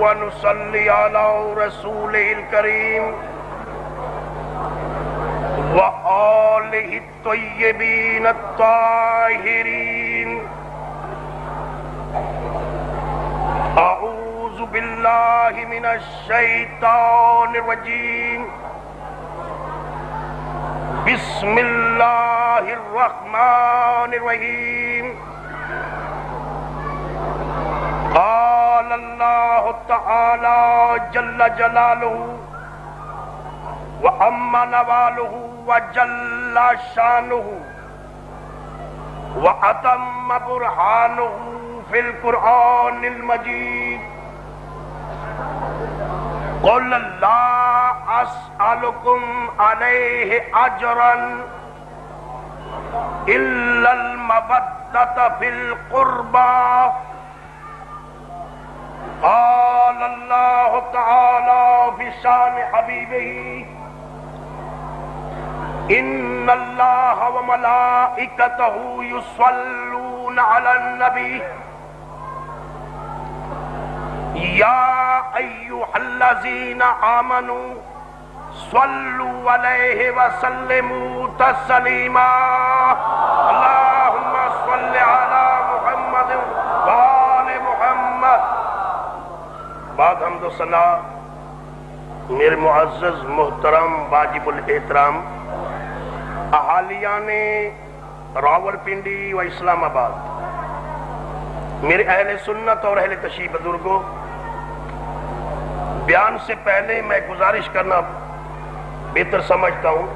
ونصلي على رسوله الكريم وآله الطيبين الطاهرين. أعوذ بالله من الشيطان الرجيم. بسم الله الرحمن الرحيم. قال الله تعالى جل جلاله وعم نواله وجل شانه وأتم برهانه في القرآن المجيد. قل لا أسألكم عليه أجرا إلا المودة في القربى. قال الله تعالى في شان حبيبه إن الله وملائكته يصلون على النبي يا أيها الذين آمنوا صلوا عليه وسلموا تسليما. اللهم صل على محمد وآل محمد. بعد حمد و ثنا میرے معزز محترم واجب الاحترام اہالیان راولپنڈی و اسلام آباد، میرے اہل سنت اور اہل تشریف بزرگوں، بیان سے پہلے میں گزارش کرنا بہتر سمجھتا ہوں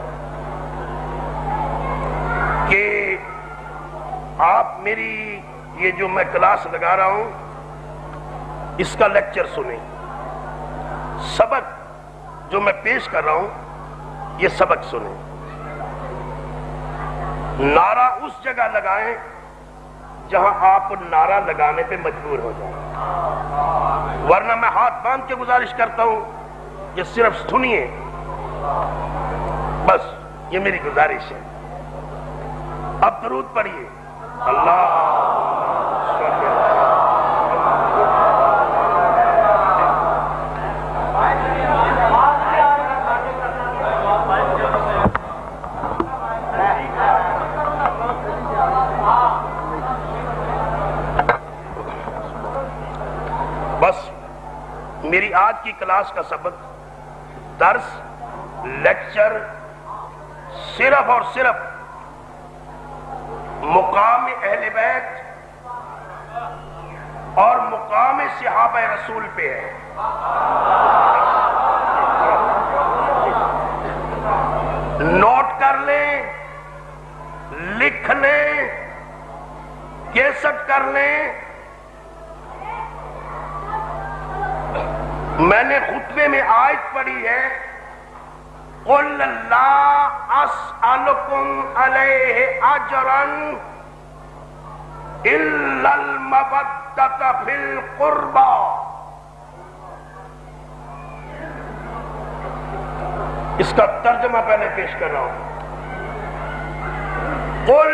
کہ آپ میری یہ جو میں کلاس لگا رہا ہوں اس کا لیکچر سنیں. سبق جو میں پیش کر رہا ہوں یہ سبق سنیں. نعرہ اس جگہ لگائیں جہاں آپ نعرہ لگانے پہ مجبور ہو جائیں، ورنہ میں ہاتھ باندھ کے گزارش کرتا ہوں یہ صرف سنیے، بس یہ میری گزارش ہے. اب درود پڑھیے. اللہ میری آج کی کلاس کا سبق، درس، لیکچر صرف اور صرف مقام اہل بیت اور مقام صحابہ رسول پہ ہے. نوٹ کر لیں، لکھ لیں، کیسٹ کر لیں. میں نے خطبے میں آیت پڑھی ہے قُلْ لَا أَسْأَلُكُمْ عَلَيْهِ أَجْرًا إِلَّا الْمَوَدَّةَ فِي الْقُرْبَى. اس کا ترجمہ پہلے پیش کر رہا ہوں. قُلْ،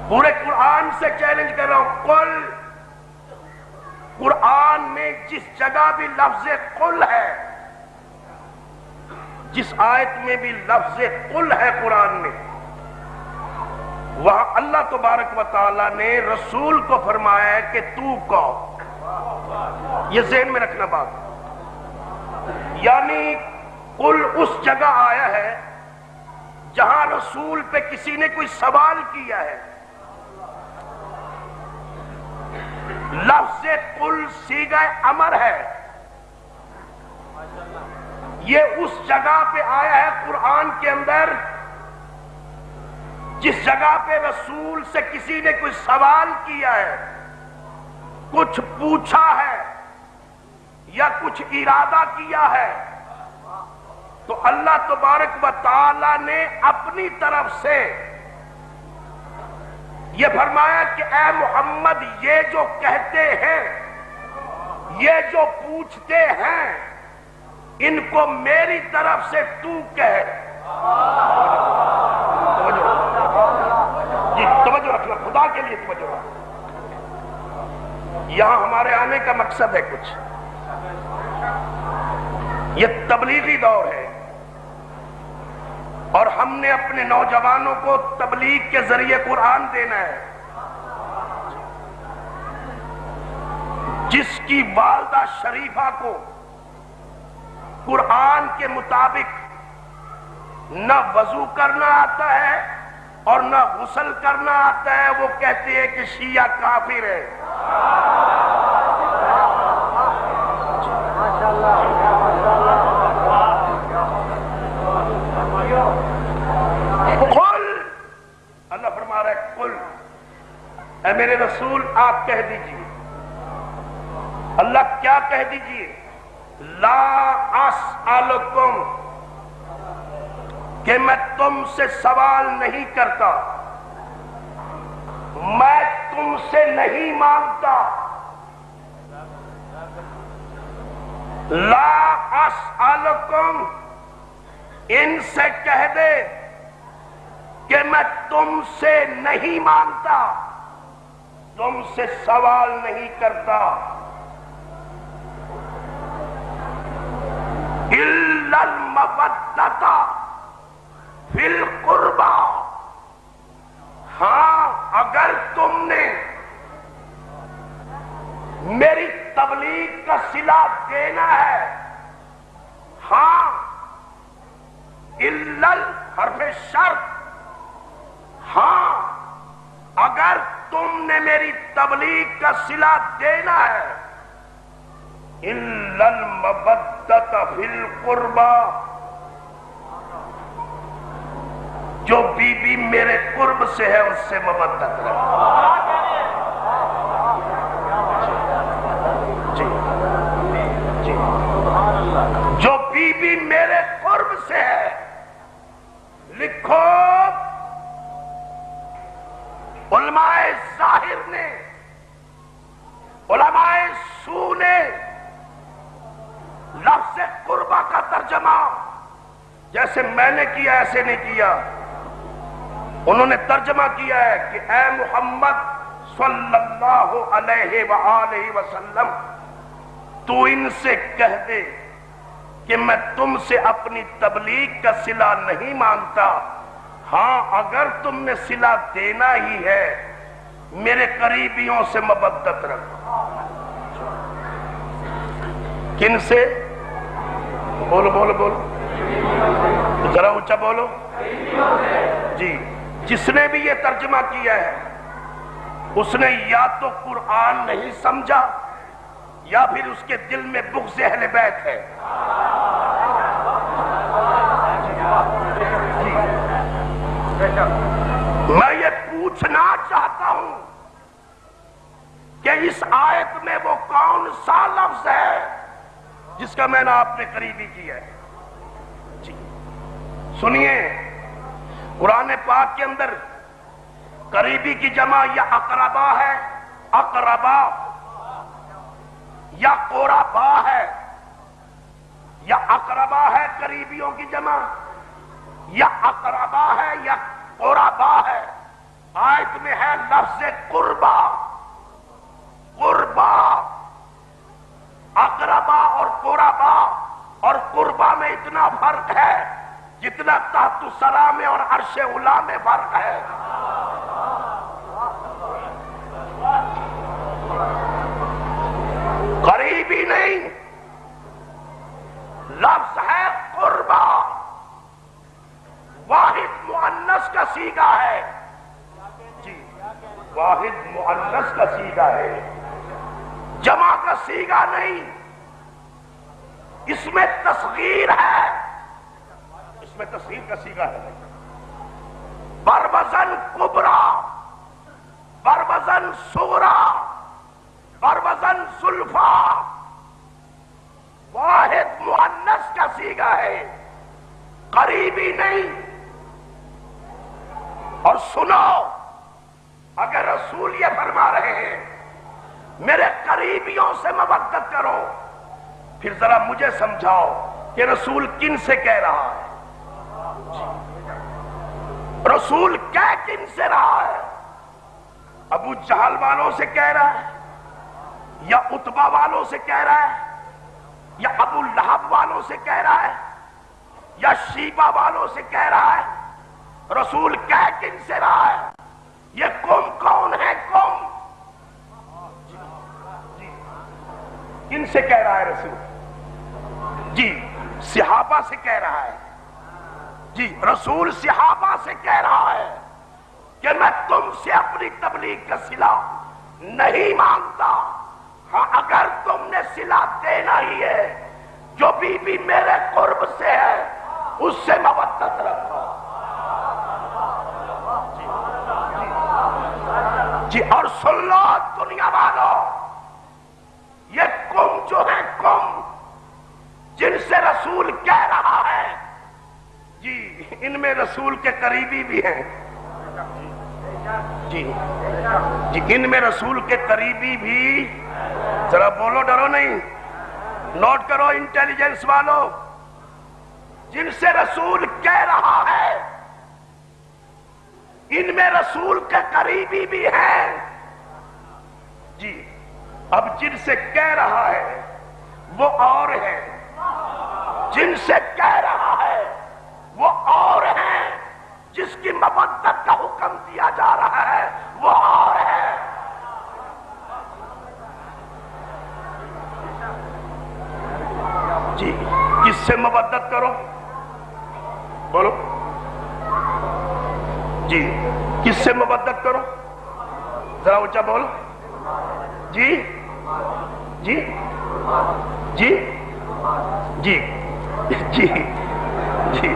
پورے قرآن سے چیلنج کر رہا ہوں. قُلْ، قرآن میں جس جگہ بھی لفظ قل ہے، جس آیت میں بھی لفظ قل ہے قرآن میں، وہاں اللہ تبارک و تعالیٰ نے رسول کو فرمایا ہے کہ تو کہو. یہ ذہن میں رکھنا بات. یعنی قل اس جگہ آیا ہے جہاں رسول پہ کسی نے کوئی سوال کیا ہے. لفظ قل صیغہ امر ہے. یہ اس جگہ پہ آیا ہے قرآن کے اندر جس جگہ پہ رسول سے کسی نے کوئی سوال کیا ہے، کچھ پوچھا ہے یا کچھ ارادہ کیا ہے، تو اللہ تبارک و تعالی نے اپنی طرف سے یہ فرمایا کہ اے محمد یہ جو کہتے ہیں، یہ جو پوچھتے ہیں، ان کو میری طرف سے تو کہے. توجہ رکھنا، خدا کے لیے توجہ رکھنا. یہاں ہمارے آنے کا مقصد ہے کچھ، یہ تبلیغی دور ہے، اور ہم نے اپنے نوجوانوں کو تبلیغ کے ذریعے قرآن دینا ہے۔ جس کی والدہ شریفہ کو قرآن کے مطابق نہ وضو کرنا آتا ہے اور نہ غسل کرنا آتا ہے، وہ کہتے ہیں کہ شیعہ کافر ہے۔ قل، اللہ فرما رہا ہے قل، اے میرے رسول آپ کہہ دیجئے، اللہ کیا کہہ دیجئے، لا اسألکم، کہ میں تم سے سوال نہیں کرتا، میں تم سے نہیں مانگتا، لا اسألکم، ان سے کہہ دے کہ میں تم سے نہیں مانگتا، تم سے سوال نہیں کرتا، الا المودۃ فی القربى، ہاں اگر تم نے میری تبلیغ کا صلہ دینا ہے، ہاں الا حرف شرط، ہاں اگر تم نے میری تبلیغ کا صلہ دینا ہے، الا المودۃ فی القربى، جو بی بی میرے قرب سے ہے اس سے مودت رکھو۔ جو بی بی میرے قرب سے ہے، لکھو علماء ظاہر نے، علماء سو نے لفظ قربہ کا ترجمہ جیسے میں نے کیا ایسے نہیں کیا، انہوں نے ترجمہ کیا ہے کہ اے محمد صلی اللہ علیہ وآلہ وسلم، تو ان سے کہہ دے کہ میں تم سے اپنی تبلیغ کا صلہ نہیں مانگتا، ہاں اگر تم نے صلہ دینا ہی ہے میرے قریبیوں سے مودت رکھو۔ کن سے؟ بولو بولو بولو، ذرا اونچا بولو جی۔ جس نے بھی یہ ترجمہ کیا ہے اس نے یا تو قرآن نہیں سمجھا یا پھر اس کے دل میں بغض اہل بیت ہے۔ میں یہ پوچھنا چاہتا ہوں کہ اس آیت میں وہ کون سا لفظ ہے جس کا میں نے آپ نے قریبی کیا ہے؟ جی سنیے، قرآن پاک کے اندر قریبی کی جمع یا اقربا ہے، اقربا، یا قربا ہے، یا اقربا ہے قریبیوں کی جمع، یا اقربا ہے یا قربا ہے۔ آیت میں ہے لفظ قربا، قربا، اقربا اور قربا، اور قربا میں اتنا فرق ہے جتنا تحت الثری میں اور عرش علا میں فرق ہے۔ قریبی نہیں، لفظ ہے قربا، واحد مؤنث کا صیغہ ہے جی، واحد مؤنث کا صیغہ ہے، جمع کا صیغہ نہیں، اس میں تصغیر ہے، اس میں تصغیر کا صیغہ ہے، بروزن کبرا، بروزن صغرا، بروزن زلفا، واحد مؤنث کا صیغہ ہے، قریبی نہیں۔ اور سنو، اگر رسول یہ فرما رہے ہیں میرے قریبیوں سے مودت کرو، پھر ذرا مجھے سمجھاؤ کہ رسول کن سے کہہ رہا ہے؟ رسول کہہ کن سے رہا ہے؟ ابو جہل والوں سے کہہ رہا ہے، یا عتبہ والوں سے کہہ رہا ہے، یا ابو لہب والوں سے کہہ رہا ہے، یا شیبہ والوں سے کہہ رہا ہے؟ رسول کہہ کن سے رہا ہے؟ یہ قوم کون ہے؟ قوم کن سے کہہ رہا ہے رسول؟ جی صحابہ سے کہہ رہا ہے۔ جی رسول صحابہ سے کہہ رہا ہے کہ میں تم سے اپنی تبلیغ کا صلہ نہیں مانگتا، ہاں اگر تم نے صلہ دینا ہی ہے، جو بی بی میرے قرب سے ہے اس سے مودت رکھو۔ جی اور سن لو دنیا والوں، یہ قوم جو ہے، قوم جن سے رسول کہہ رہا ہے، جی ان میں رسول کے قریبی بھی ہیں۔ جی ان میں رسول کے قریبی بھی، ذرا بولو ڈرو نہیں، نوٹ کرو انٹیلیجنس والوں، جن سے رسول کہہ رہا ہے ان میں رسول کے قریبی بھی ہیں۔ جی اب جن سے کہہ رہا ہے وہ اور ہے، جن سے کہہ رہا ہے وہ اور ہے، جس کی مودت کا حکم دیا جا رہا ہے وہ اور ہے۔ جی کس سے مودت کرو؟ بولو جی کس سے مودت کرو؟ ذرا اونچا بولو۔ جی جی جی جی جی جی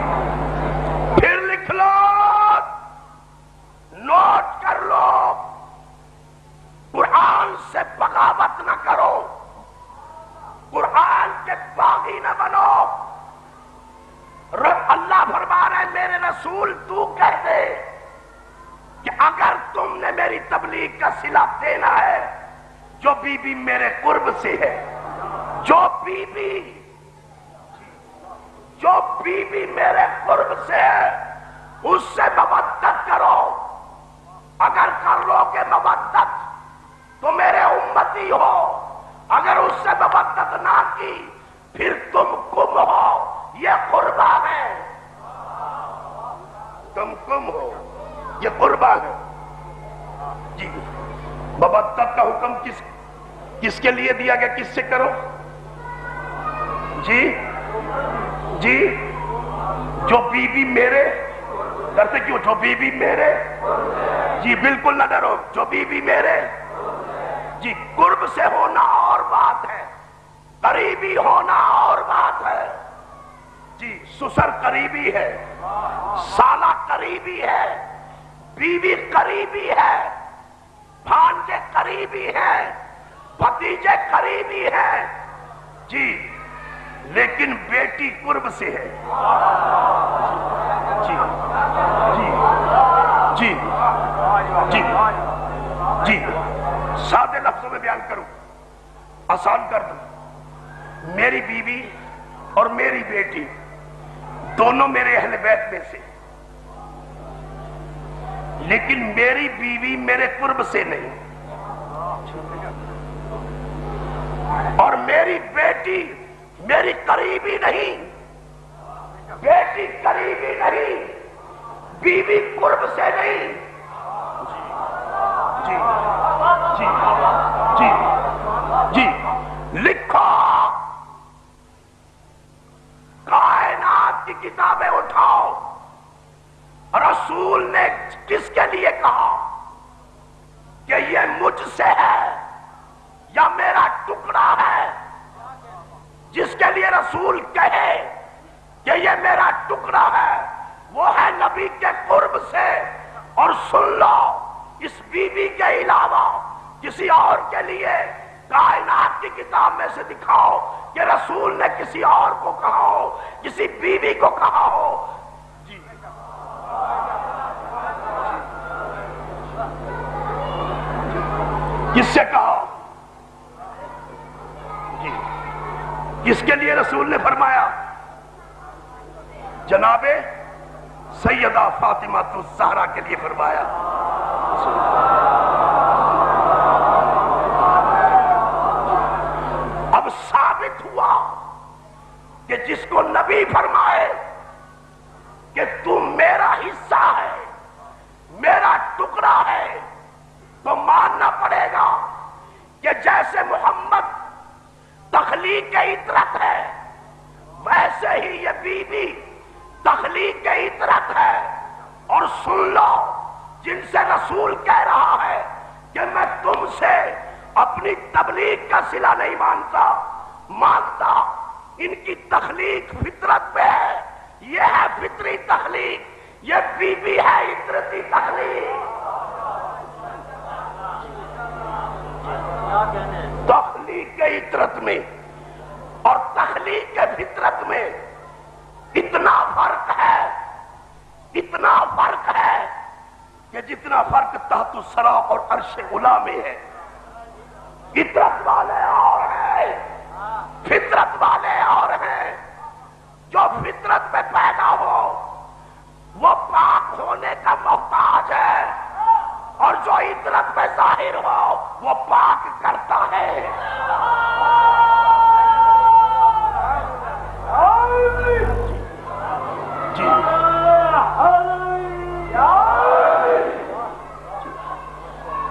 پھر لکھ لو، نوٹ کر لو، قرآن سے بغاوت نہ کرو، قرآن کے باغی نہ بنو۔ اللہ فرما رہے میرے رسول تو کہہ دے کہ اگر تم نے میری تبلیغ کا صلہ دینا ہے، جو بی بی میرے قرب سے ہے، جو بی بی میرے قرب سے ہے اس سے مودت کرو۔ اگر کر لو گے مودت تو میرے امتی ہو، اگر اس سے مودت نہ کی پھر تم گم ہو، یہ قربہ ہے، تم گم ہو، یہ قربہ ہے۔ جی مودت کا حکم کس کے لیے دیا گیا؟ کس سے کرو؟ جی جی جو بی بی میرے، ڈرتے کیوں؟ جو بی بی میرے، جی بالکل نہ ڈرو، جو بی بی میرے، جی قرب سے ہونا اور بات ہے، قریبی ہونا اور بات ہے۔ جی سسر قریبی ہے، سالہ قریبی ہے، بیوی قریبی ہے، بھانجے قریبی ہیں، بھتیجے قریبی ہیں، جی لیکن بیٹی قرب سے ہے۔ جی جی جی جی سادے لفظوں میں بیان کروں، آسان کر دوں، میری بیوی اور میری بیٹی دونوں میرے اہل بیت میں سے، لیکن میری بیوی میرے قرب سے نہیں، اور میری بیٹی میری قریبی نہیں، بیٹی قریبی نہیں، بیوی قرب سے نہیں۔ جی جی جی جی لکھو، کائنات کی کتابیں اٹھاؤ، رسول نے کس کے لیے کہا کہ یہ مجھ سے ہے یا میرا ٹکڑا ہے؟ جس کے لیے رسول کہے کہ یہ میرا ٹکڑا ہے وہ ہے نبی کے قرب سے۔ اور سن لو، اس بی بی کے علاوہ کسی اور کے لیے کائنات کی کتاب میں سے دکھاؤ کہ رسول نے کسی اور کو کہا ہو، کسی بی بی کو کہا ہو۔ جی کس سے کہا؟ جی کس کے لیے رسول نے فرمایا؟ جناب سیدہ فاطمہ الزہرا کے لیے فرمایا۔ جس کو نبی فرمائے کہ تم میرا حصہ ہے، میرا ٹکڑا ہے، تو ماننا پڑے گا کہ جیسے محمد تخلیق عطرت ہے، ویسے ہی یہ بی بی تخلیق عطرت ہے۔ اور سن لو، جن سے رسول کہہ رہا ہے کہ میں تم سے اپنی تبلیغ کا صلہ نہیں مانتا، ان کی تخلیق فطرت پہ ہے، یہ ہے فطری تخلیق، یہ بی بی ہے عطرتی تخلیق۔ تخلیق کے عطرت میں اور تخلیق کے فطرت میں اتنا فرق ہے، اتنا فرق ہے کہ جتنا فرق تحت الثری اور عرش علا میں ہے۔ فطرت والے اور ہیں، فطرت والے اور ہیں۔ جو فطرت میں پیدا ہو وہ پاک ہونے کا محتاج ہے، اور جو عطرت میں ظاہر ہو وہ پاک کرتا ہے۔ جی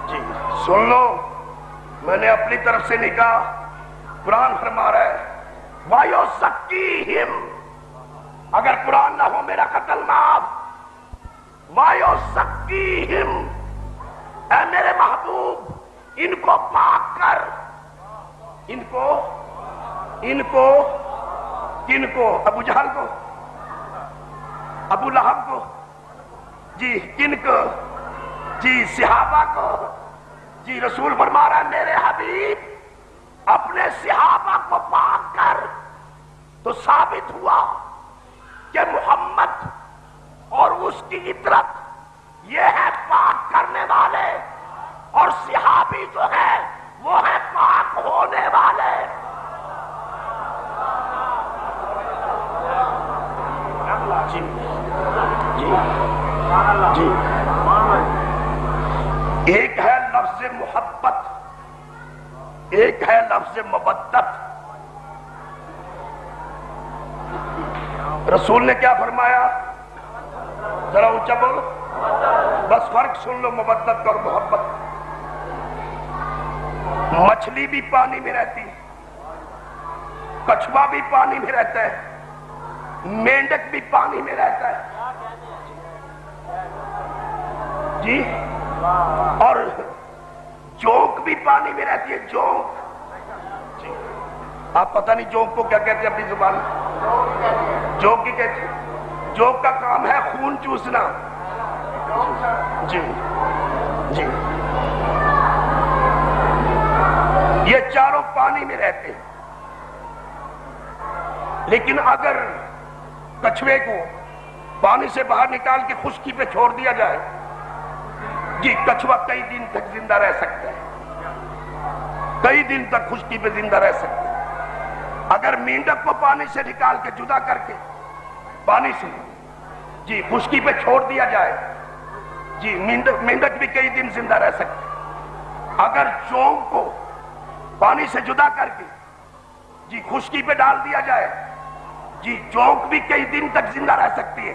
جی سن لو، میں نے اپنی طرف سے نہیں کہا، قرآن فرما رہا ہے وَيُزَكِّيهِمْ۔ اگر قرآن نہ ہو میرا قتل معاف۔ وَيُزَكِّيهِمْ، اے میرے محبوب ان کو پاک کر۔ ان کو کن کو؟ ابو جہل کو، ابو لہب کو، جی کن کو؟ جی صحابہ کو۔ جی رسول فرما رہا ہے میرے حبیب اپنے صحابہ کو پاک کر۔ تو ثابت ہوا کہ محمد اور اس کی عطرت یہ ہے پاک کرنے والے، اور صحابی جو ہے وہ ہے پاک ہونے والے۔ جی جی جی ایک ہے لفظ محبت، ایک ہے لفظ مودت۔ رسول نے کیا فرمایا؟ ذرا اونچا بولو، بس فرق سن لو مودت اور محبت۔ مچھلی بھی پانی میں رہتی، کچھوا بھی پانی میں رہتا ہے، مینڈک بھی پانی میں رہتا ہے، جی، اور جونک بھی پانی میں رہتی ہے، جونک۔ جی آپ پتہ نہیں جونک کو کیا کہتے ہیں اپنی زبان میں؟ جونک کی کہتے ہیں، جونک کا کام ہے خون چوسنا۔ جی جی یہ چاروں پانی میں رہتے ہیں، لیکن اگر کچھوے کو پانی سے باہر نکال کے خشکی پہ چھوڑ دیا جائے، جی کچھوا کئی دن تک زندہ رہ سکتا ہے، کئی دن تک خشکی پہ زندہ رہ سکتا ہے۔ اگر مینڈک کو پانی سے نکال کے جدا کر کے پانی سے جی خشکی پہ چھوڑ دیا جائے، جی مینڈک بھی کئی دن زندہ رہ سکتا ہے۔ اگر چونک کو پانی سے جدا کر کے جی خشکی پہ ڈال دیا جائے، جی چونک بھی کئی دن تک زندہ رہ سکتی ہے۔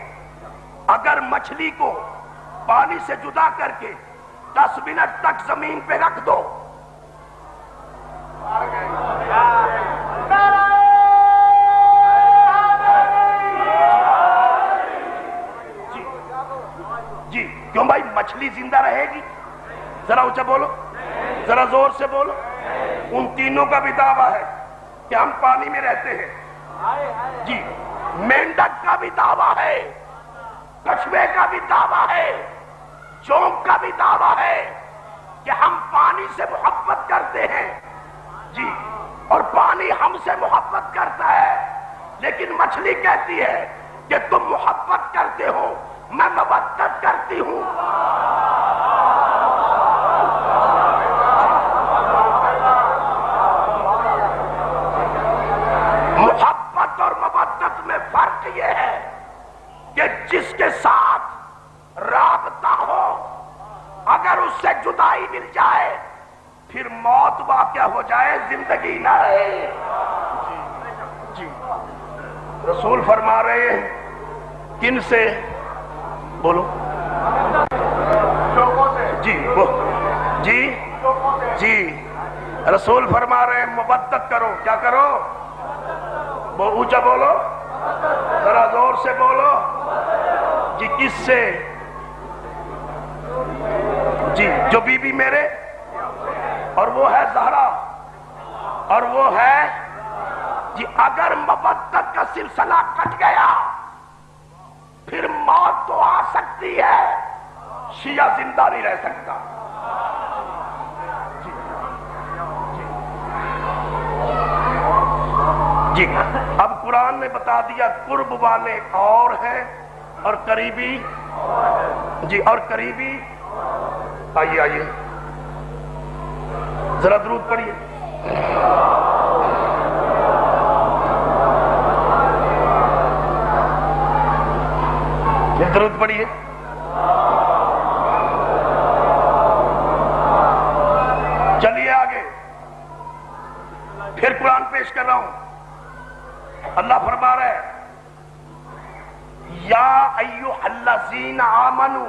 اگر مچھلی کو پانی سے جدا کر کے 10 منٹ تک زمین پہ رکھ دو، جی کیوں بھائی مچھلی زندہ رہے گی؟ ذرا اونچا بولو، ذرا زور سے بولو۔ ان تینوں کا بھی دعویٰ ہے کہ ہم پانی میں رہتے ہیں۔ جی مینڈک کا بھی دعویٰ ہے، کچھوے کا بھی دعویٰ ہے، چونک کا بھی دعویٰ ہے کہ ہم پانی سے محبت کرتے ہیں، جی، اور پانی ہم سے محبت کرتا ہے۔ لیکن مچھلی کہتی ہے کہ تم محبت کرتے ہو، میں مودت کرتی ہوں۔ محبت اور مودت میں فرق یہ ہے کہ جس کے ساتھ رابطہ ہو، اگر اس سے جدائی مل جائے پھر موت واقع ہو جائے، زندگی نہ رہے۔ جی رسول فرما رہے ہیں کن سے؟ بولو جی جی جی رسول فرما رہے ہیں مبدت کرو. کیا کرو؟ وہ اونچا بولو, ذرا زور سے بولو جی. کس سے؟ جی جو بی بی میرے, اور وہ ہے زہرا, اور وہ ہے جی. اگر مبدت کا سلسلہ کٹ گیا پھر موت تو آ سکتی ہے, شیعہ زندہ نہیں رہ سکتا. جی اب قرآن نے بتا دیا قرب والے اور ہیں اور قریبی. جی اور قریبی. آئیے آئیے ذرا درود پڑھیے. درود پڑھیے. چلیے آگے پھر قرآن پیش کر رہا ہوں. اللہ فرما رہا ہے یا ایھا الذین آمنو,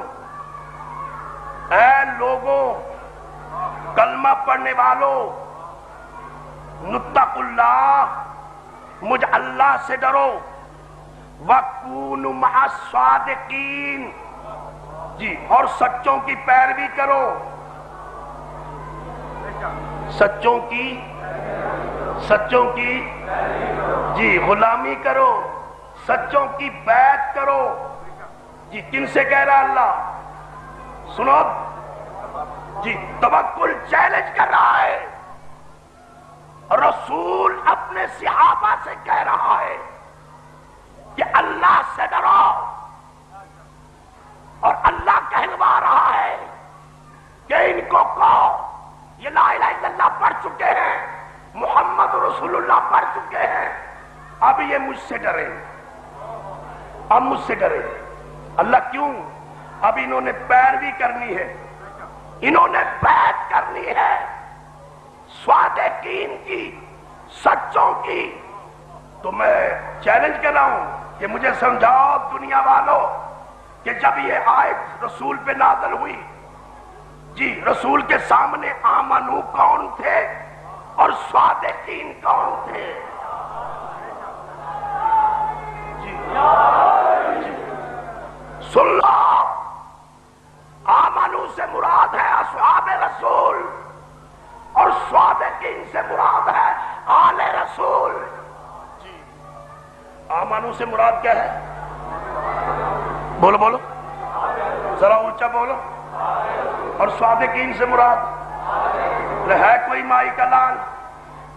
اے لوگوں کلمہ پڑھنے والوں, نتقوا اللہ, مجھ اللہ سے ڈرو, وَكُونُوا مَعَ الصَّادِقِينَ, جی اور سچوں کی پیروی کرو. سچوں کی جی غلامی کرو, سچوں کی بیعت کرو. جی کن سے کہہ رہا اللہ؟ سنو جی, توکل چیلنج کر رہا ہے. رسول اپنے صحابہ سے کہہ رہا ہے کہ اللہ سے ڈرو, اور اللہ کہلوا رہا ہے کہ ان کو کہو یہ لا الہ الا اللہ پڑھ چکے ہیں, محمد رسول اللہ پڑھ چکے ہیں, اب یہ مجھ سے ڈرے, اب مجھ سے ڈرے. اللہ کیوں؟ اب انہوں نے پیروی کرنی ہے, انہوں نے بیعت کرنی ہے صادقین کی, سچوں کی. تو میں چیلنج کر رہا ہوں کہ مجھے سمجھاؤ دنیا والوں کہ جب یہ آیت رسول پہ نازل ہوئی, جی رسول کے سامنے آمنو کون تھے اور صادقین کون تھے؟ جی سن لو, آمنو سے مراد ہے اصحاب رسول, اور صادقین سے مراد ہے آل رسول. جی آمنو سے مراد کیا ہے؟ بولو بولو ذرا اونچا بولو. اور صادقین سے مراد ہے کوئی مائی کا لال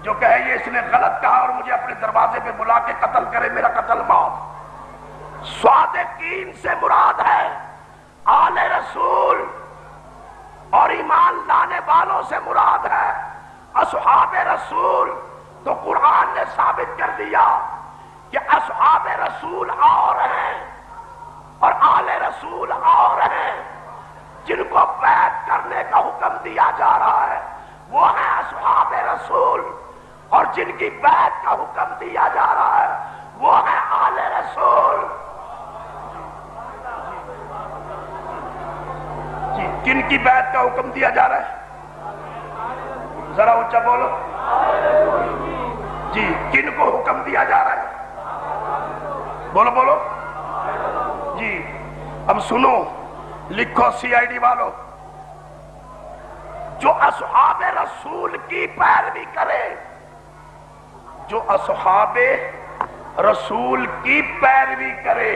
جو کہے یہ اس نے غلط کہا اور مجھے اپنے دروازے پہ بلا کے قتل کرے, میرا قتل موت. صادقین سے مراد ہے آل رسول, اور ایمان لانے والوں سے مراد ہے اصحاب رسول. تو قرآن نے ثابت کر دیا کہ اصحاب رسول اور ہیں اور آل رسول اور ہیں. جن کو بیعت کرنے کا حکم دیا جا رہا ہے وہ ہیں اصحاب رسول, اور جن کی بیعت کا حکم دیا جا رہا ہے وہ ہیں آل رسول. جی کن کی بیعت کا حکم دیا جا رہا ہے؟ ذرا اونچا بولو. جی کن کو حکم دیا جا رہا ہے؟ بولو بولو. جی اب سنو, لکھو سی آئی ڈی والو, جو اصحاب رسول کی پیروی کرے, جو اصحاب رسول کی پیروی کرے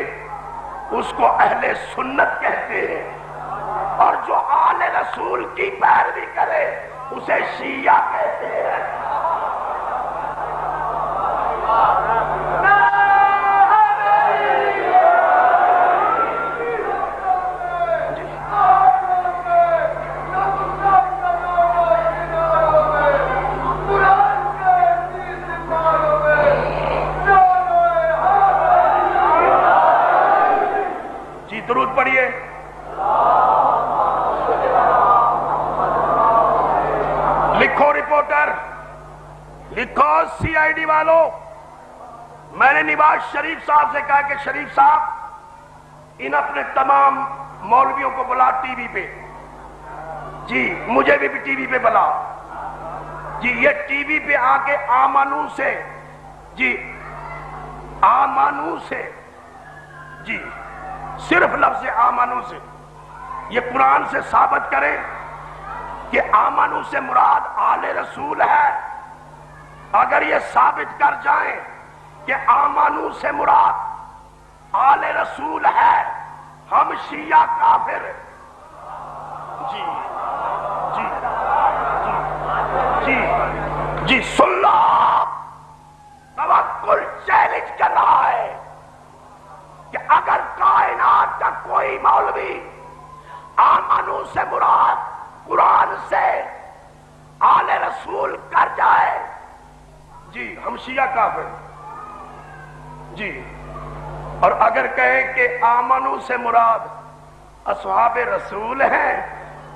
اس کو اہل سنت کہتے ہیں, اور جو آل رسول کی پیروی کرے اسے شیعہ کہتے ہیں. درود پڑھیے. لکھو رپورٹر, لکھو سی آئی ڈی والو, میں نے نواز شریف صاحب سے کہا کہ شریف صاحب ان اپنے تمام مولویوں کو بلا ٹی وی پہ، جی مجھے بھی ٹی وی پہ بلا، جی یہ ٹی وی پہ آ کے آمنو سے، جی آمنو سے، جی صرف لفظ آمنو سے یہ قرآن سے ثابت کریں کہ آمنو سے مراد آل رسول ہے۔ اگر یہ ثابت کر جائیں کہ آمنو سے مراد آل رسول ہے، ہم شیعہ کافر، جی جی جی جی سن لو، توکل چیلنج کر رہا ہے کہ اگر کائنات کا کوئی مولوی آمنو سے مراد قرآن سے آل رسول کر جائے، جی ہم شیعہ کافر، جی اور اگر کہیں کہ آمنو سے مراد اصحاب رسول ہیں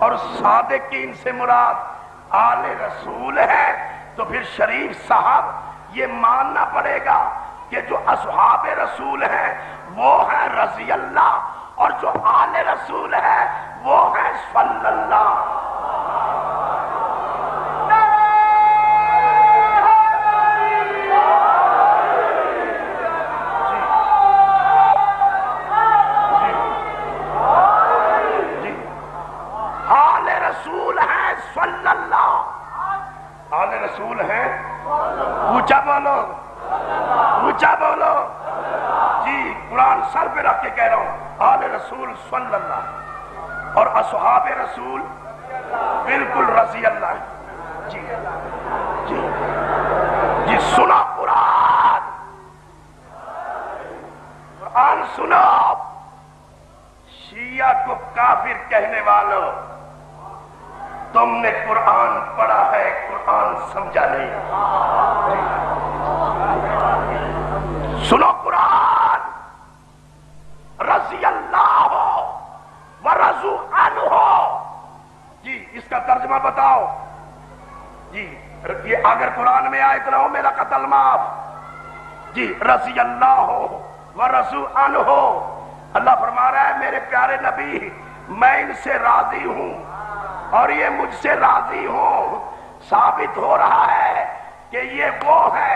اور صادقین سے مراد آل رسول ہے، تو پھر شریف صاحب یہ ماننا پڑے گا کہ جو اصحاب رسول ہیں وہ ہیں رضی اللہ، اور جو آل رسول ہے وہ ہیں صلی اللہ۔ آل رسول ہیں، اونچا بولو، اونچا بولو، جی قرآن سر پہ رکھ کے کہہ رہا ہوں، آل رسول صلی اللہ اور اصحاب رسول بالکل رضی اللہ، جی جی جی سنو قرآن، قرآن سنو، شیعہ کو کافر کہنے والوں، تم نے قرآن پڑھا ہے، قرآن سمجھا نہیں، سنو قرآن، رضی اللہ ورضوا عنہ، جی اس کا ترجمہ بتاؤ، جی یہ اگر قرآن میں آیت نہ ہو میرا قتل معاف، جی رضی اللہ ورضوا عنہ، اللہ فرما رہا ہے میرے پیارے نبی میں ان سے راضی ہوں اور یہ مجھ سے راضی ہوں، ثابت ہو رہا ہے کہ یہ وہ ہے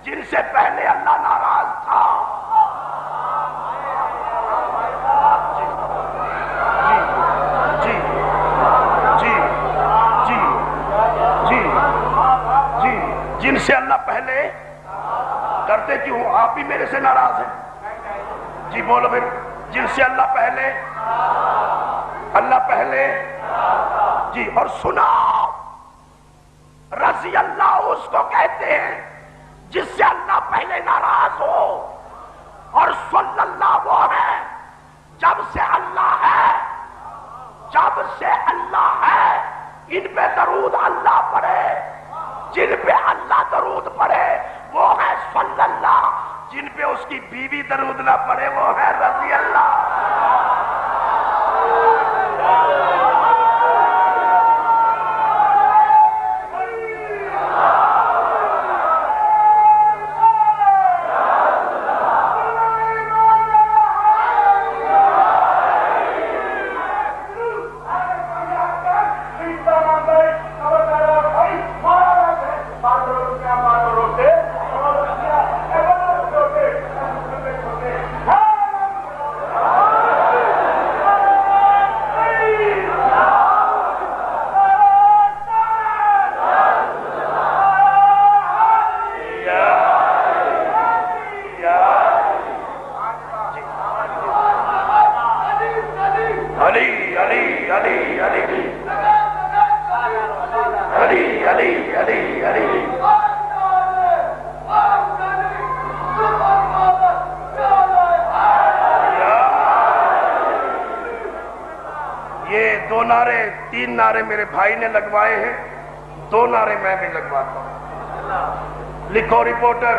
جن سے پہلے اللہ ناراض تھا، جی جی جی جی جی جن سے اللہ پہلے، کرتے کیوں آپ بھی میرے سے ناراض ہیں، جی بولو پھر، جن سے اللہ پہلے، اللہ پہلے، جی اور سنا، رضی اللہ اس کو کہتے ہیں جس سے اللہ پہلے ناراض ہو، اور صلی اللہ وہ ہے جب سے اللہ ہے، جب سے اللہ ہے ان پہ درود اللہ پڑھے، جن پہ اللہ درود پڑھے وہ ہے صلی اللہ، جن پہ اس کی بیوی درود نہ پڑھے وہ ہے رضی اللہ۔ دو نعرے تین نعرے میرے بھائی نے لگوائے ہیں، دو نعرے میں بھی لگواتا ہوں۔ لکھو رپورٹر،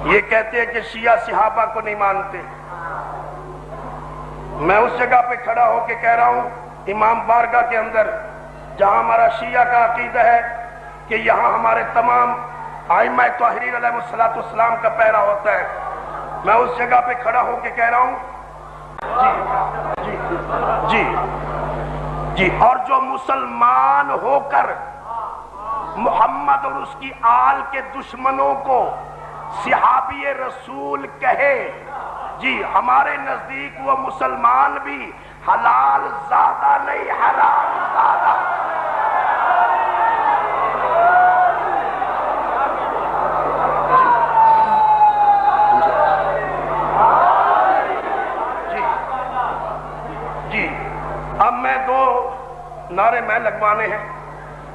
یہ کہتے ہیں کہ شیعہ صحابہ کو نہیں مانتے، میں اس جگہ پہ کھڑا ہو کے کہہ رہا ہوں امام بارگاہ کے اندر جہاں ہمارا شیعہ کا عقیدہ ہے کہ یہاں ہمارے تمام ائمہ طاہرین علیہ السلام کا پیرا ہوتا ہے. میں اس جگہ پہ کھڑا ہو کے کہہ رہا ہوں جی جی جی جی. اور جو مسلمان ہو کر محمد اور اس کی آل کے دشمنوں کو صحابی رسول کہے، جی ہمارے نزدیک وہ مسلمان بھی حلال زادہ نہیں، حرام زادہ. جی اب میں دو نعرے میں لگوانے ہیں.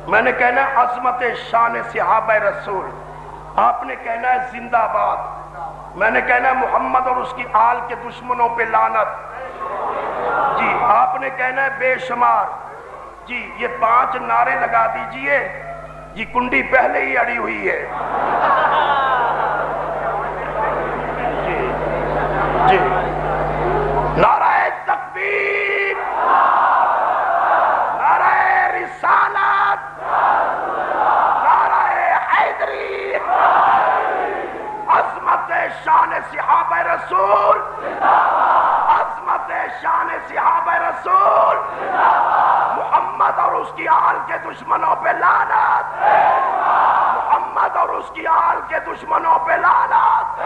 میں نے کہنا ہے عظمت شان صحابہ رسول، آپ نے کہنا ہے زندہ باد. میں نے کہنا ہے محمد اور اس کی آل کے دشمنوں پہ لعنت. جی آپ نے کہنا ہے بے شمار. جی یہ 5 نعرے لگا دیجئے. جی کنڈی پہلے ہی اڑی ہوئی ہے. جی جی نعرہ تکبیر، نعرہ رسالت، نعرہ حیدری، عظمت شان صحابہ رسول، عظمت شان صحابہ رسول، محمد اور اس کی آل کے دشمنوں پہ لعنت، محمد اور اس کی آل کے دشمنوں پہ لعنت.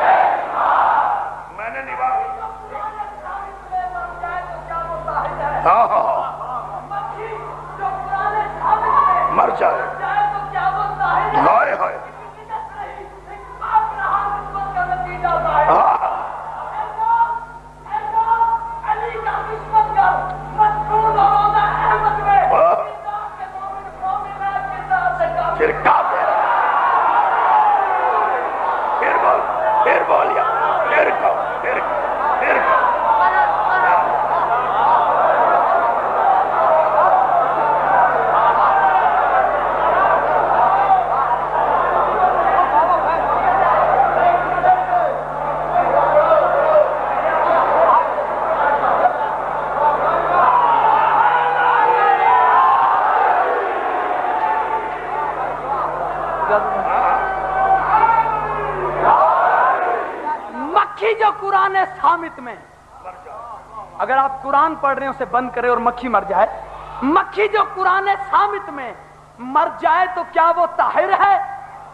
میں نے مر جائے ہائے ہائے. پھر کافر پھر بولیا پھر کہو پھر کہو. مکھی جو قرآن سامت میں، اگر آپ قرآن پڑھ رہے ہیں اسے بند کرے اور مکھی مر جائے، مکھی جو قرآن سامت میں مر جائے تو کیا وہ طاہر ہے؟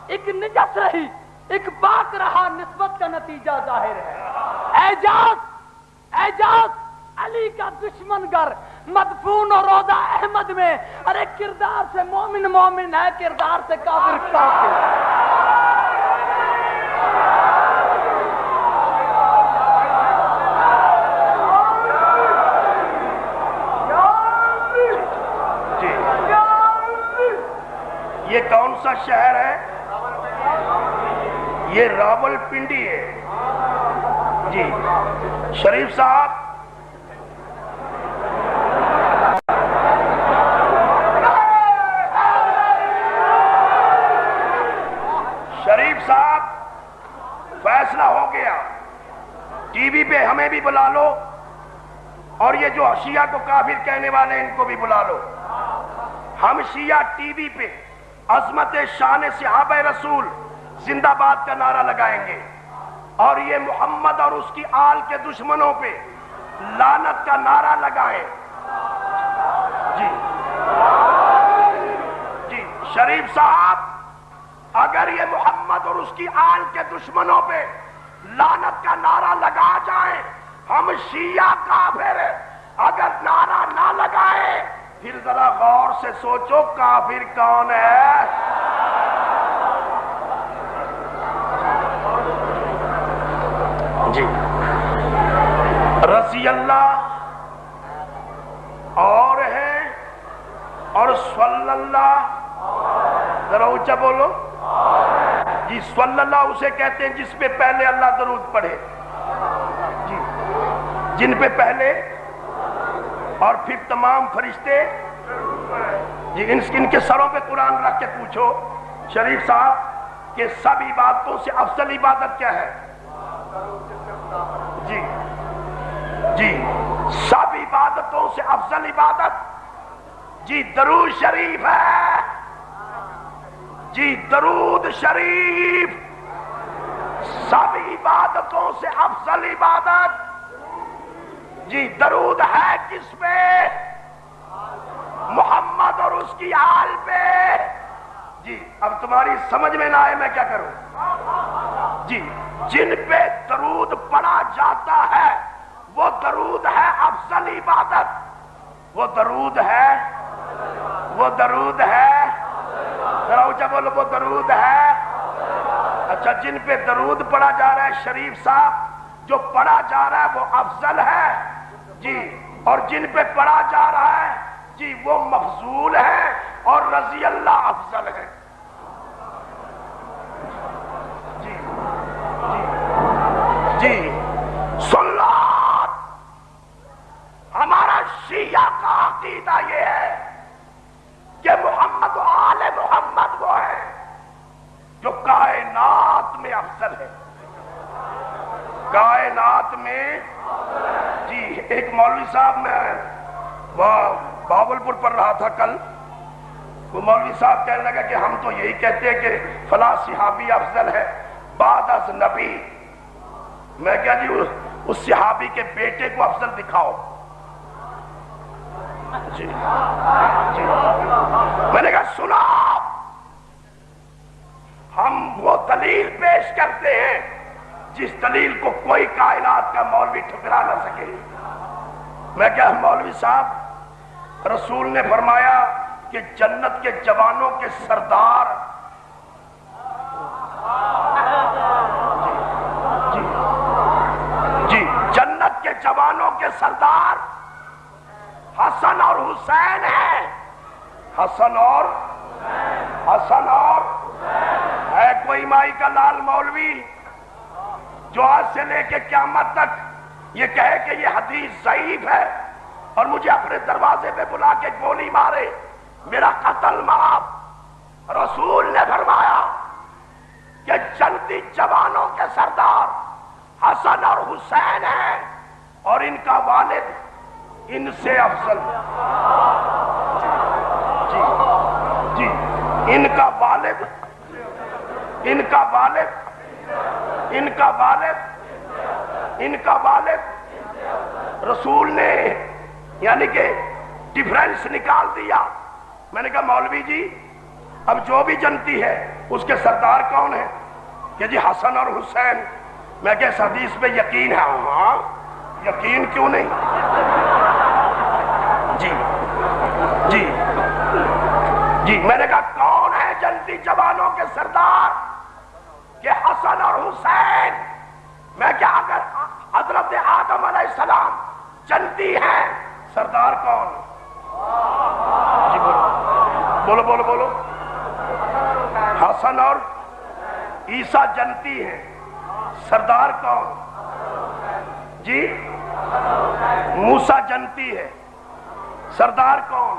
ایک نجس رہی، ایک پاک رہا، نسبت کا نتیجہ ظاہر ہے. اعجاز علی کا دشمن گر مدفون اور روضہ احمد میں. ارے کردار سے مومن مومن ہے، کردار سے کافر کافر. یہ کون سا شہر ہے؟ یہ راول پنڈی ہے. جی شریف صاحب، شریف صاحب فیصلہ ہو گیا. ٹی وی پہ ہمیں بھی بلا لو اور یہ جو شیعہ کو کافر کہنے والے ان کو بھی بلا لو. ہم شیعہ ٹی وی پہ عظمت شان صحابہ رسول زندہ باد کا نعرہ لگائیں گے اور یہ محمد اور اس کی آل کے دشمنوں پہ لعنت کا نعرہ لگائیں. جی جی شریف صاحب، اگر یہ محمد اور اس کی آل کے دشمنوں پہ لعنت کا نعرہ لگا جائیں ہم شیعہ کافر ہیں. اگر نعرہ نہ لگائیں پھر ذرا غور سے سوچو کافر کون ہے. جی رضی اللہ اور ہے اور صلی اللہ، ذرا اونچا بولو. جی صلی اللہ اسے کہتے ہیں جس پہ پہلے اللہ درود پڑھے. جی جن پہ پہلے اور پھر تمام فرشتے. جی ان کے سروں پہ قرآن رکھ کے پوچھو شریف صاحب کہ سب عبادتوں سے افضل عبادت کیا ہے؟ جی جی سب عبادتوں سے افضل عبادت جی درود شریف ہے. جی درود شریف سب عبادتوں سے افضل عبادت. جی درود ہے کس پہ؟ محمد اور اس کی آل پہ. جی اب تمہاری سمجھ میں نہ آئے میں کیا کروں؟ جی جن پہ درود پڑھا جاتا ہے وہ درود ہے افضل عبادت. وہ درود ہے، وہ درود ہے، ذرا اونچا بولو، وہ درود ہے. اچھا جن پہ درود پڑھا جا رہا ہے شریف صاحب، جو پڑھا جا رہا ہے وہ افضل ہے. جی اور جن پہ پڑھا جا رہا ہے جی وہ مفضول ہے اور رضی اللہ افضل ہے. جی جی جی سن لو، ہمارا شیعہ کا عقیدہ یہ ہے کہ محمد و آل محمد وہ ہے جو کائنات میں افضل ہے. کائنات میں. جی ایک مولوی صاحب، میں بہاولپور پڑھ رہا تھا کل، وہ مولوی صاحب کہنے لگا کہ ہم تو یہی کہتے ہیں کہ فلاں صحابی افضل ہے بعد از نبی. میں کہا جی اس صحابی کے بیٹے کو افضل دکھاؤ. جی جی میں نے کہا سنا، ہم وہ دلیل پیش کرتے ہیں جس دلیل کو کوئی کائنات کا مولوی ٹھکرا نہ سکے. میں کہا مولوی صاحب، رسول نے فرمایا کہ جنت کے جوانوں کے سردار جی جنت کے جوانوں کے سردار حسن اور حسین ہیں. حسن اور ہے کوئی مائی کا لال مولوی جو آج سے لے کے قیامت تک یہ کہے کہ یہ حدیث ضعیف ہے اور مجھے اپنے دروازے پہ بلا کے گولی مارے، میرا قتل معاف؟ رسول نے فرمایا کہ جنتی جوانوں کے سردار حسن اور حسین ہیں اور ان کا والد ان سے افضل. جی جی ان کا والد رسول نے یعنی کہ ڈیفرنس نکال دیا. میں نے کہا مولوی جی اب جو بھی جنتی ہے اس کے سردار کون ہیں؟ کہ جی حسن اور حسین. میں کہ اس حدیث پہ یقین ہے؟ ہاں یقین کیوں نہیں. جی جی جی میں نے کہا کون ہے جنتی جوانوں کے سردار؟ کہ حسن اور حسین. میں کیا اگر حضرت آدم علیہ السلام جنتی ہیں، سردار کون؟ جی بولو بولو بولو. حسن اور عیسیٰ جنتی ہیں، سردار کون؟ جی موسیٰ جنتی ہے، سردار کون؟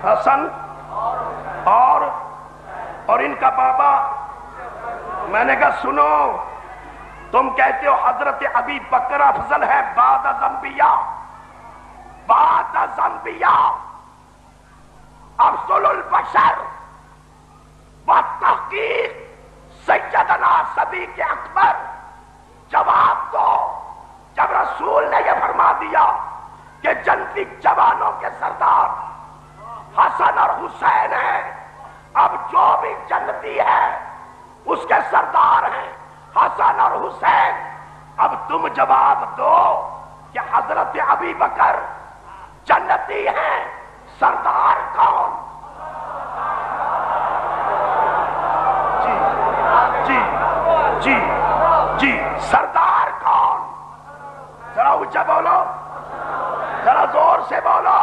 حسن اور ان کا بابا. میں نے کہا سنو، تم کہتے ہو حضرت ابی بکر افضل ہے بعد از انبیاء. افضل البشر بتحقیق سیدنا صدیق اکبر. جواب دو، جب رسول نے یہ فرما دیا کہ جنتی جوانوں کے سردار حسن اور حسین ہیں، اب جو بھی جنتی ہے اس کے سردار ہیں حسن اور حسین. اب تم جواب دو کہ حضرت ابی بکر جنتی ہیں، سردار کون؟ جی جی جی جی سردار کون؟ ذرا اونچا بولو، ذرا زور سے بولو.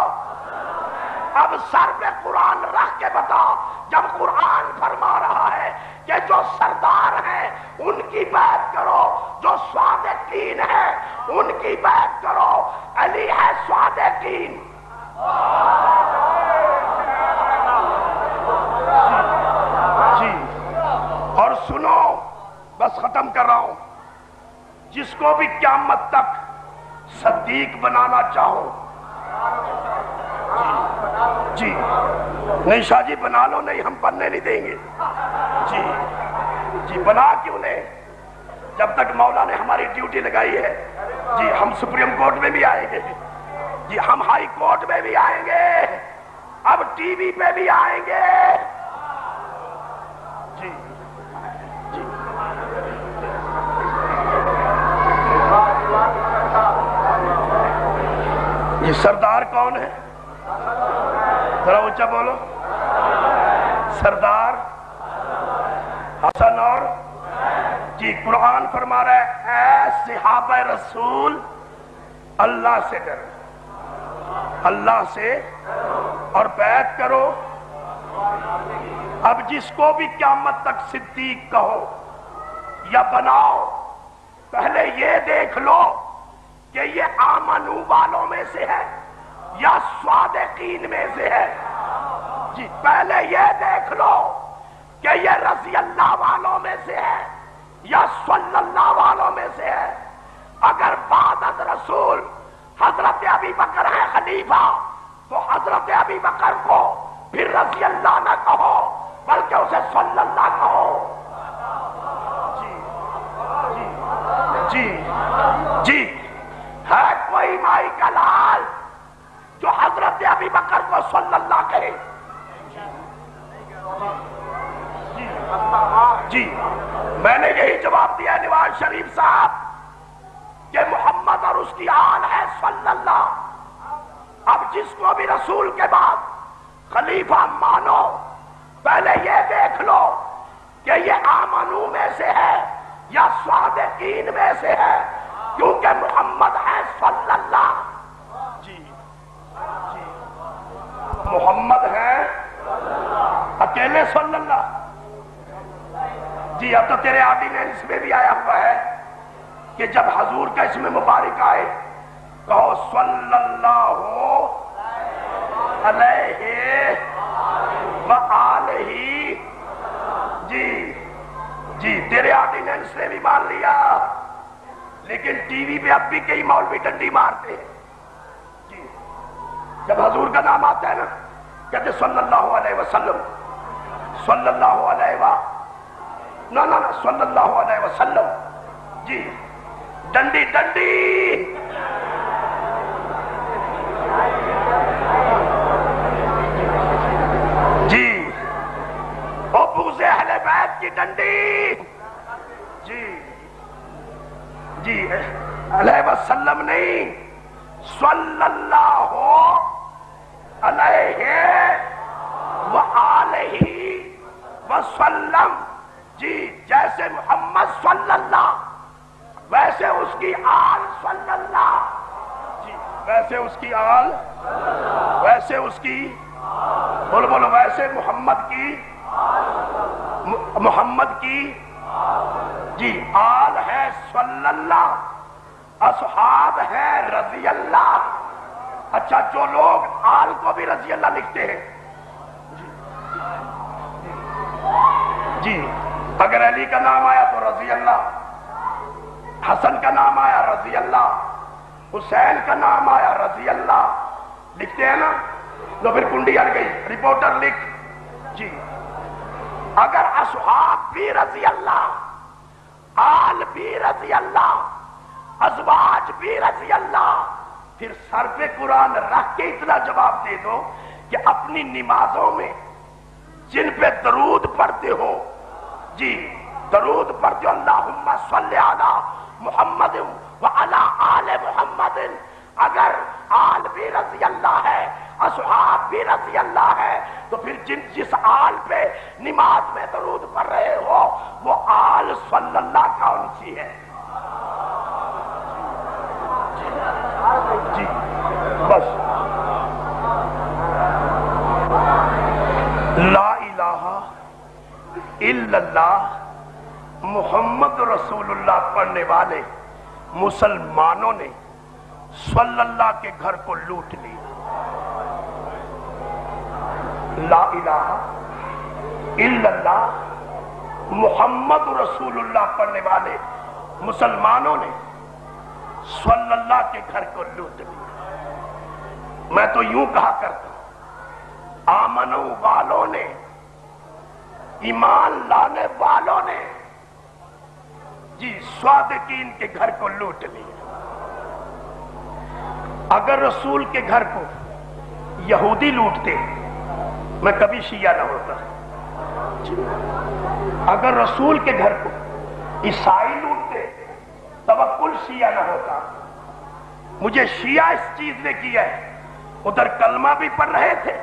اب سر پہ قرآن رکھ کے بتا، جب قرآن فرما رہا ہے کہ جو سردار ہیں ان کی بیعت کرو، جو صادقین ہیں ان کی بیعت کرو. علی ہے صادقین. جی اور سنو، بس ختم کر رہا ہوں. جس کو بھی قیامت تک صدیق بنانا چاہو جی نہیں شاہ جی بنا لو، نہیں ہم بننے نہیں دیں گے. جی جی بنا کیوں نہیں؟ جب تک مولا نے ہماری ڈیوٹی لگائی ہے. جی ہم سپریم کورٹ میں بھی آئیں گے، جی ہم ہائی کورٹ میں بھی آئیں گے، اب ٹی وی پہ بھی آئیں گے. جی جی یہ سردار کون ہے؟ ذرا اونچا بولو. سردار حسن اور جی قرآن فرما رہا ہے اے صحابہ رسول اللہ سے ڈرو، اللہ سے اور بیعت کرو. اب جس کو بھی قیامت تک صدیق کہو یا بناؤ، پہلے یہ دیکھ لو کہ یہ آمنو والوں میں سے ہے یا صادقین میں سے ہے. جی پہلے یہ دیکھ لو کہ یہ رضی اللہ والوں میں سے ہے یا صلی اللہ والوں میں سے ہے. اگر بعد از رسول حضرت ابی بکر ہے خلیفہ، تو حضرت ابی بکر کو پھر رضی اللہ نہ کہو بلکہ اسے صلی اللہ کہو. جی جی جی جی ہے کوئی مائی کا لال جو حضرت ابی بکر کو صلی اللہ کہے؟ جی میں نے یہی جواب دیا نواز شریف صاحب کہ محمد اور اس کی آل ہے صلی اللہ. اب جس کو بھی رسول کے بعد خلیفہ مانو، پہلے یہ دیکھ لو کہ یہ آمنو میں سے ہے یا صادقین میں سے ہے، کیونکہ محمد ہے صلی اللہ. جی جی محمد ہے اکیلے صلی اللہ. جی اب تو تیرے آرڈیننس میں بھی آیا ہوا ہے کہ جب حضور کا اسم مبارک آئے کہو صلی اللہ علیہ وآلہ. جی جی تیرے آرڈیننس نے بھی مان لیا، لیکن ٹی وی پہ اب بھی کئی مولوی ڈنڈی مارتے ہیں. جی جب حضور کا نام آتا ہے نا کہتے صلی اللہ علیہ وسلم، صلی اللہ علیہ وسلم، نہ صلی اللہ علیہ وسلم. جی ڈنڈی ڈنڈی. جی او بغض اہل بیت کی ڈنڈی. جی جی علیہ وسلم نہیں، صلی اللہ علیہ وآلہ وسلم. جی جیسے محمد صلی اللہ ویسے اس کی آل صلی اللہ. جی ویسے اس کی آل، ویسے اس کی بولو بولو ویسے محمد کی، محمد کی جی آل ہے صلی اللہ، اصحاب ہے رضی اللہ. اچھا جو لوگ آل کو بھی رضی اللہ لکھتے ہیں، جی اگر علی کا نام آیا تو رضی اللہ، حسن کا نام آیا رضی اللہ، حسین کا نام آیا رضی اللہ، لکھتے ہیں نا. تو پھر کنڈی اڑ گئی، رپورٹر لکھ. جی اگر اصحاب بھی رضی اللہ، آل بھی رضی اللہ، ازواج بھی رضی اللہ، پھر سر پہ قرآن رکھ کے اتنا جواب دے دو کہ اپنی نمازوں میں جن پہ درود پڑھتے ہو، جی درود پڑھتے ہو اللہم صلی علی محمد وعلی آل محمد، اگر آل بھی رضی اللہ ہے، اصحاب بھی رضی اللہ ہے، تو پھر جس آل پہ نماز میں درود پڑھ رہے ہو وہ آل صلی اللہ کون سی ہے؟ جی بس لا الہ الا اللہ محمد رسول اللہ پڑھنے والے مسلمانوں نے صلی اللہ کے گھر کو لوٹ لیا. لا الہ الا اللہ محمد رسول اللہ پڑھنے والے مسلمانوں نے صلی اللہ کے گھر کو لوٹ لیا. میں تو یوں کہا کرتا ہوں، آمنو والوں نے، ایمان لانے والوں نے جی صادقین کے گھر کو لوٹ لیا۔ اگر رسول کے گھر کو یہودی لوٹتے میں کبھی شیعہ نہ ہوتا، اگر رسول کے گھر کو عیسائی لوٹتے توکل شیعہ نہ ہوتا۔ مجھے شیعہ اس چیز نے کیا ہے، ادھر کلمہ بھی پڑھ رہے تھے،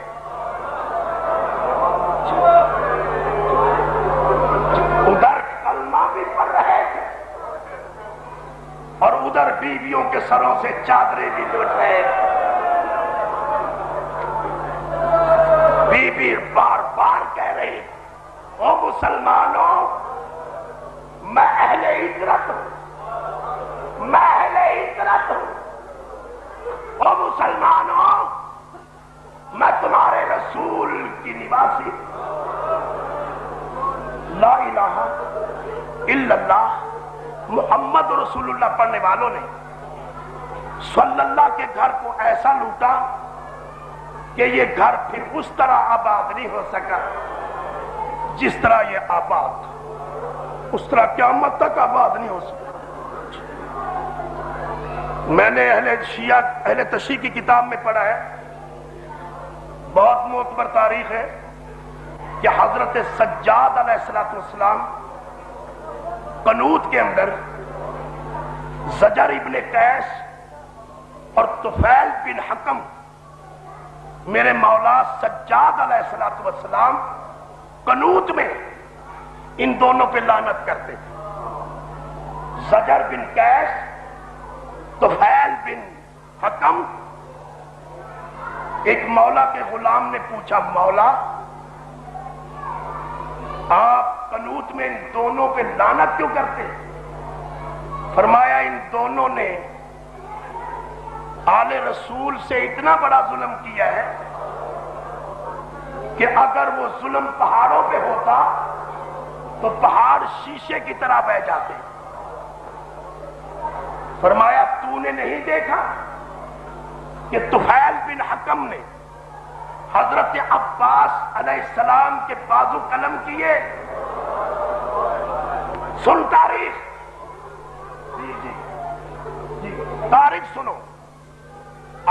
ادھر کلمہ بھی پڑھ رہے تھے، اور ادھر بیویوں کے سروں سے چادریں بھی لوٹ رہے تھے۔ بی بی بار بار کہہ رہی، او مسلمانوں، میں اہل عترت ہوں، میں اہل عترت ہوں، او مسلمانوں، میں تمہارے رسول کی نواسی ہوں۔ لا الہ الا اللہ محمد رسول اللہ پڑھنے والوں نے صلی اللہ کے گھر کو ایسا لوٹا کہ یہ گھر پھر اس طرح آباد نہیں ہو سکا جس طرح یہ آباد، اس طرح قیامت تک آباد نہیں ہو سکا۔ میں نے اہل تشیع کی کتاب میں پڑھا ہے، بہت معتبر تاریخ ہے، کہ حضرت سجاد علیہ السلام قنوت کے اندر زجر ابن قیس اور طفیل بن حکم میرے مولا سجاد علیہ السلام قنوت میں ان دونوں پہ لعنت کرتے تھے۔ زجر بن قیس، طفیل بن حکم۔ ایک مولا کے غلام نے پوچھا، مولا آپ قنوت میں ان دونوں پہ لعنت کیوں کرتے؟ فرمایا ان دونوں نے آل رسول سے اتنا بڑا ظلم کیا ہے کہ اگر وہ ظلم پہاڑوں پہ ہوتا تو پہاڑ شیشے کی طرح بہ جاتے۔ فرمایا تو نے نہیں دیکھا کہ طفیل بن حکم نے حضرت عباس علیہ السلام کے بازو قلم کیے؟ سن تاریخ، جی تاریخ سنو۔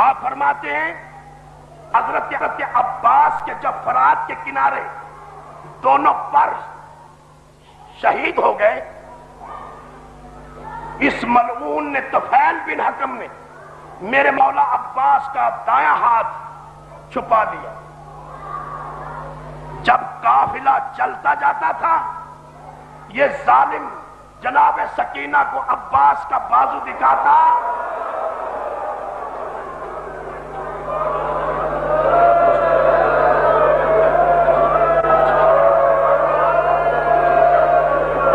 آپ فرماتے ہیں حضرت عباس کے جب فرات کے کنارے دونوں پر شہید ہو گئے، اس ملعون نے طفیل بن حکم نے میرے مولا عباس کا دایاں ہاتھ چھپا دیا۔ جب قافلہ چلتا جاتا تھا، یہ ظالم جناب سکینہ کو عباس کا بازو دکھاتا،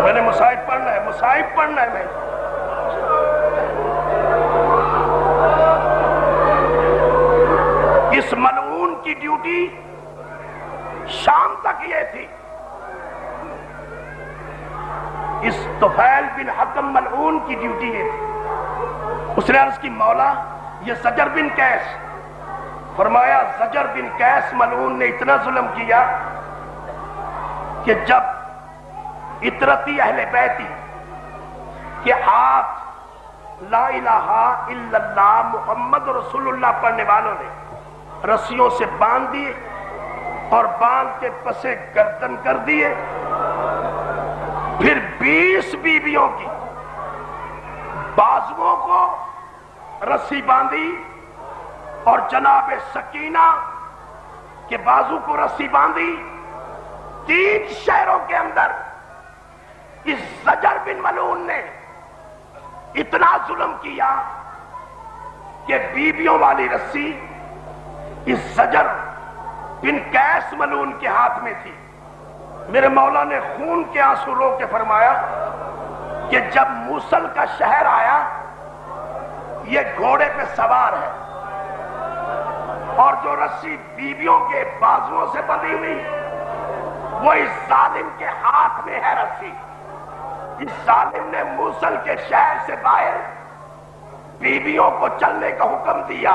میں نے مصائب پڑھنا ہے میں۔ اس ملعون کی ڈیوٹی شام تک یہ تھی۔ اس طفیل بن حکم ملعون کی ڈیوٹی یہ تھی۔ اس نے عرض کی، مولا یہ زجر بن قیس۔ فرمایا زجر بن قیس ملعون نے اتنا ظلم کیا کہ جب اطرتی اہل بیتی کے ہاتھ لا الہ الا اللہ محمد رسول اللہ پڑھنے والوں نے رسیوں سے باندھ دیے اور باندھ کے پسے گردن کر دیے، پھر 20 بیویوں کی بازوؤں کو رسی باندھی اور جناب سکینہ کے بازو کو رسی باندھی۔ 3 شہروں کے اندر اس زجر بن ملعون نے اتنا ظلم کیا کہ بیویوں والی رسی اس زجر بن قیس ملعون کے ہاتھ میں تھی۔ میرے مولا نے خون کے آنسو رو کے فرمایا کہ جب موصل کا شہر آیا، یہ گھوڑے پہ سوار ہے اور جو رسی بیویوں کے بازوؤں سے بندھی ہوئی وہ اس ظالم کے ہاتھ میں ہے رسی۔ اس ظالم نے موصل کے شہر سے باہر بیویوں کو چلنے کا حکم دیا،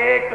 1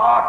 8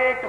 1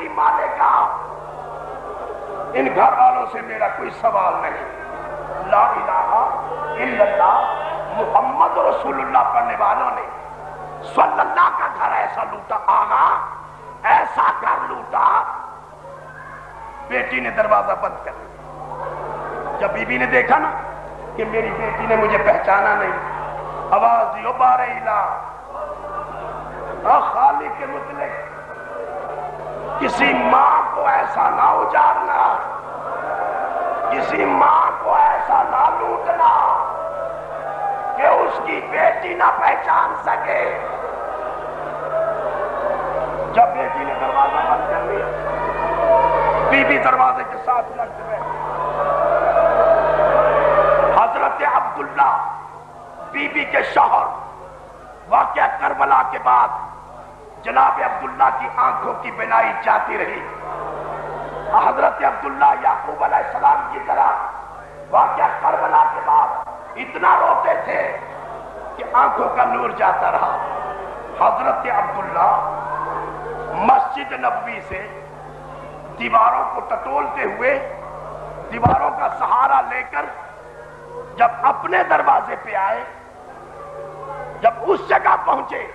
کی مالکہ، ان گھر والوں سے میرا کوئی سوال نہیں. لا الہ الا اللہ محمد رسول اللہ پڑھنے والوں نے صلی اللہ کا گھر ایسا لوٹا، آغا ایسا گھر لوٹا. بیٹی نے دروازہ بند کر دیا. جب بی بی نے دیکھا نا کہ میری بیٹی نے مجھے پہچانا نہیں، آواز دیو بارے الہ، خالق کے متعلق کسی ماں کو ایسا نہ اجارنا، کسی ماں کو ایسا نہ لوٹنا کہ اس کی بیٹی نہ پہچان سکے. جب بیٹی نے دروازہ بند کر لیا، بی بی دروازے کے ساتھ لگتے ہوئے. حضرت عبداللہ بی بی کے شوہر، واقعہ کربلا کے بعد جناب عبداللہ کی آنکھوں کی بینائی جاتی رہی. حضرت عبداللہ یعقوب علیہ السلام کی طرح واقعہ کربلا کے بعد اتنا روتے تھے کہ آنکھوں کا نور جاتا رہا. حضرت عبداللہ مسجد نبوی سے دیواروں کو ٹٹولتے ہوئے، دیواروں کا سہارا لے کر جب اپنے دروازے پہ آئے، جب اس جگہ پہنچے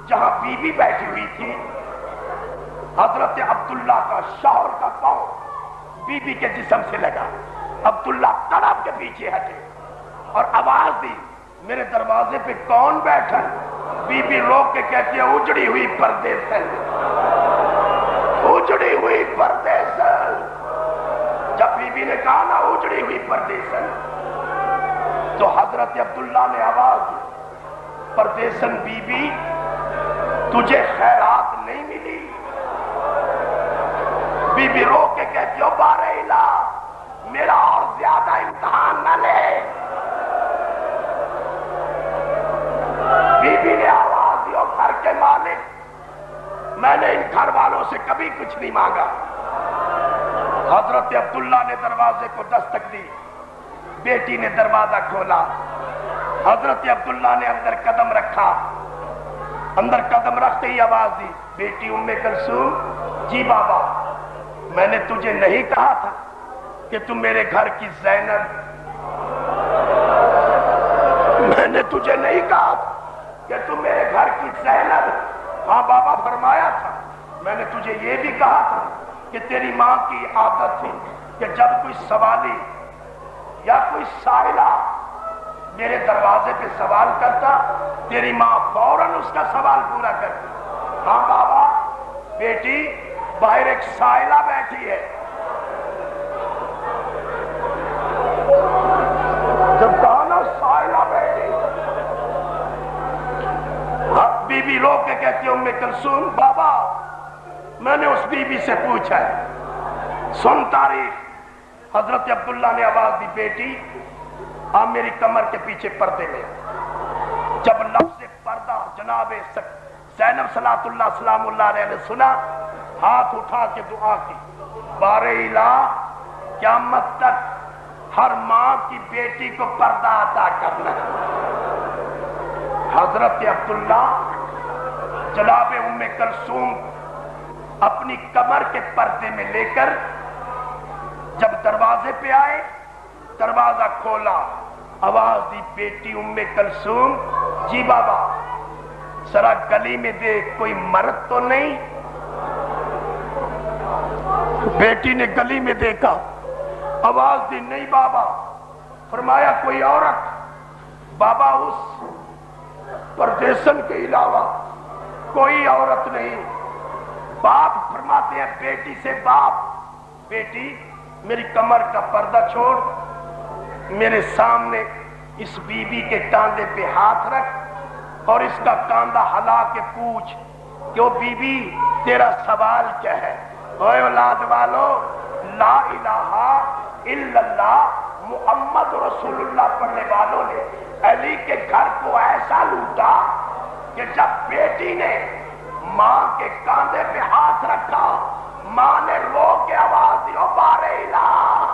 جہاں بی بی بیٹھی ہوئی تھی، حضرت عبداللہ کا شوہر کا پاؤں بی بی کے جسم سے لگا. عبداللہ تڑپ کے پیچھے ہٹے اور آواز دی، میرے دروازے پہ کون بیٹھا؟ بی بی روک کے کہتی ہے، اجڑی ہوئی پردیسن، اجڑی ہوئی پردیسن. جب بی بی نے کہا نا اجڑی ہوئی پردیسن، تو حضرت عبداللہ نے آواز دی، پردیسن بی بی تجھے خیرات نہیں ملی؟ بی بی رو کے کہتی ہو بارے الہ میرا اور زیادہ امتحان نہ لے. بی بی نے آواز دی، گھر کے مالک میں نے ان گھر والوں سے کبھی کچھ نہیں مانگا. حضرت عبداللہ نے دروازے کو دستک دی، بیٹی نے دروازہ کھولا. حضرت عبداللہ نے اندر قدم رکھا، اندر قدم رکھتے ہی آواز دی، بیٹی ام کلثوم. جی بابا، میں نے تجھے نہیں کہا تھا کہ تم میرے گھر کی زینب؟ میں نے تجھے نہیں کہا تھا کہ تم میرے گھر کی زینب؟ ہاں بابا فرمایا تھا. میں نے تجھے یہ بھی کہا تھا کہ تیری ماں کی عادت تھی کہ جب کوئی سوالی یا کوئی سائلہ میرے دروازے پہ سوال کرتا، تیری ماں فوراً اس کا سوال پورا کرتی. ہاں بابا، بیٹی باہر ایک سائلہ بیٹھی ہے. جب کہا نا سائلہ بیٹھی، بی بی رو کے کہتی ہے، ام کلثوم بابا میں نے اس بی بی سے پوچھا ہے، سن تاریخ. حضرت عبداللہ نے آواز دی، بیٹی آپ میری کمر کے پیچھے پردے میں. جب لفظ پردہ جناب زینب صلاۃ اللہ سلام اللہ علیہ نے سنا، ہاتھ اٹھا کے دعا کی، بارے الہ قیامت تک ہر ماں کی بیٹی کو پردہ عطا کرنا. حضرت عبداللہ جناب ام کلثوم اپنی کمر کے پردے میں لے کر جب دروازے پہ آئے، دروازہ کھولا، آواز دی، بیٹی ام کلثوم. جی بابا، ذرا گلی میں دیکھ کوئی مرد تو نہیں؟ بیٹی نے گلی میں دیکھا، آواز دی، نہیں بابا. فرمایا کوئی عورت؟ بابا اس پردیسن کے علاوہ کوئی عورت نہیں. باپ فرماتے ہیں بیٹی سے، باپ بیٹی میری کمر کا پردہ چھوڑ، میرے سامنے اس بی بی کے کاندھے پہ ہاتھ رکھ اور اس کا کاندھا ہلا کے پوچھ کہ وہ بی بی تیرا سوال کیا ہے؟ اوے اولاد والو، لا الہ الا اللہ محمد رسول اللہ پڑھنے والوں نے علی کے گھر کو ایسا لوٹا کہ جب بیٹی نے ماں کے کاندھے پہ ہاتھ رکھا، ماں نے رو کے آواز دی، او بارے الہ